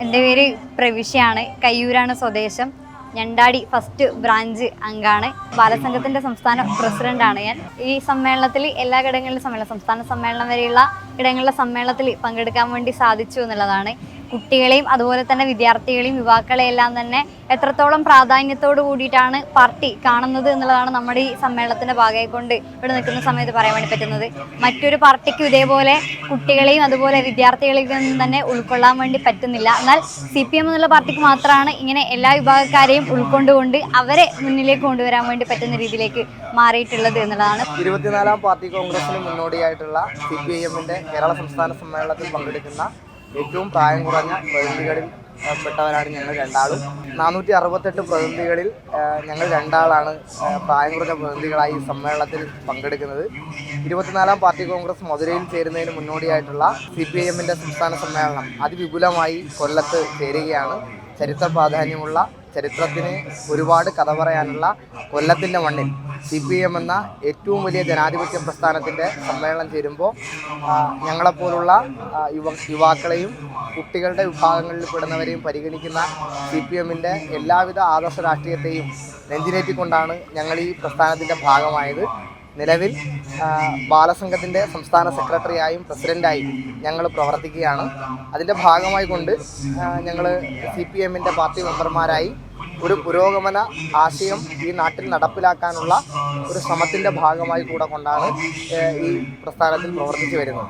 എൻ്റെ പേര് പ്രവിശ്യാണ്. കയ്യൂരാണ് സ്വദേശം. ഞണ്ടാടി ഫസ്റ്റ് ബ്രാഞ്ച് അംഗമാണ്. ബാലസംഘത്തിൻ്റെ സംസ്ഥാന പ്രസിഡൻ്റാണ് ഞാൻ. ഈ സമ്മേളനത്തിൽ എല്ലാ ഘടകങ്ങളിലും സംസ്ഥാന സമ്മേളനം വരെയുള്ള ഘടകങ്ങളിലെ സമ്മേളനത്തിൽ പങ്കെടുക്കാൻ വേണ്ടി സാധിച്ചു എന്നുള്ളതാണ്. കുട്ടികളെയും അതുപോലെ തന്നെ വിദ്യാർത്ഥികളെയും യുവാക്കളെയെല്ലാം തന്നെ എത്രത്തോളം പ്രാധാന്യത്തോടു കൂടിയിട്ടാണ് പാർട്ടി കാണുന്നത് എന്നുള്ളതാണ് നമ്മുടെ ഈ സമ്മേളനത്തിൻ്റെ ഭാഗമായിക്കൊണ്ട് ഇവിടെ നിൽക്കുന്ന സമയത്ത് പറയാൻ വേണ്ടി പറ്റുന്നത്. മറ്റൊരു പാർട്ടിക്കും ഇതേപോലെ കുട്ടികളെയും അതുപോലെ വിദ്യാർത്ഥികളെയും തന്നെ ഉൾക്കൊള്ളാൻ വേണ്ടി പറ്റുന്നില്ല. എന്നാൽ CPM എന്നുള്ള പാർട്ടിക്ക് മാത്രമാണ് ഇങ്ങനെ എല്ലാ വിഭാഗക്കാരെയും ഉൾക്കൊണ്ടുകൊണ്ട് അവരെ മുന്നിലേക്ക് കൊണ്ടുവരാൻ വേണ്ടി പറ്റുന്ന രീതിയിലേക്ക് മാറിയിട്ടുള്ളത് എന്നുള്ളതാണ്. 24ാം പാർട്ടി കോൺഗ്രസിന് മുന്നോടിയായിട്ടുള്ള CPIM-ന്റെ കേരള സംസ്ഥാന സമ്മേളനത്തിൽ പങ്കെടുക്കുന്ന ഏറ്റവും പ്രായം കുറഞ്ഞ പ്രതിനിധികളിൽ പെട്ടവരാണ് ഞങ്ങൾ രണ്ടാളും. 468 പ്രതിനിധികളിൽ ഞങ്ങൾ രണ്ടാളാണ് പ്രായം കുറഞ്ഞ പ്രതിനിധികളായി ഈ സമ്മേളനത്തിൽ പങ്കെടുക്കുന്നത്. 24ാം പാർട്ടി കോൺഗ്രസ് മധുരയിൽ ചേരുന്നതിന് മുന്നോടിയായിട്ടുള്ള CPIM-ന്റെ സംസ്ഥാന സമ്മേളനം അതിവിപുലമായി കൊല്ലത്ത് ചേരുകയാണ്. ചരിത്ര പ്രാധാന്യമുള്ള, ചരിത്രത്തിന് ഒരുപാട് കഥ പറയാനുള്ള കൊല്ലത്തിൻ്റെ മണ്ണിൽ CPM എന്ന ഏറ്റവും വലിയ ജനാധിപത്യ പ്രസ്ഥാനത്തിൻ്റെ സമ്മേളനം ചേരുമ്പോൾ ഞങ്ങളെപ്പോലുള്ള യുവാക്കളെയും കുട്ടികളുടെ വിഭാഗങ്ങളിൽ പെടുന്നവരെയും പരിഗണിക്കുന്ന CPM-ന്റെ എല്ലാവിധ ആദർശ രാഷ്ട്രീയത്തെയും നെഞ്ചിലേറ്റിക്കൊണ്ടാണ് ഞങ്ങൾ ഈ പ്രസ്ഥാനത്തിൻ്റെ ഭാഗമായത്. നിലവിൽ ബാലസംഘത്തിൻ്റെ സംസ്ഥാന സെക്രട്ടറിയായും പ്രസിഡൻ്റായും ഞങ്ങൾ പ്രവർത്തിക്കുകയാണ്. അതിൻ്റെ ഭാഗമായി കൊണ്ട് ഞങ്ങൾ CPM-ന്റെ പാർട്ടി മെമ്പർമാരായി ഒരു പുരോഗമന ആശയം ഈ നാട്ടിൽ നടപ്പിലാക്കാനുള്ള ഒരു ശ്രമത്തിൻ്റെ ഭാഗമായി കൂടെ കൊണ്ടാണ് ഈ പ്രസ്ഥാനത്തിൽ പ്രവർത്തിച്ചു വരുന്നത്.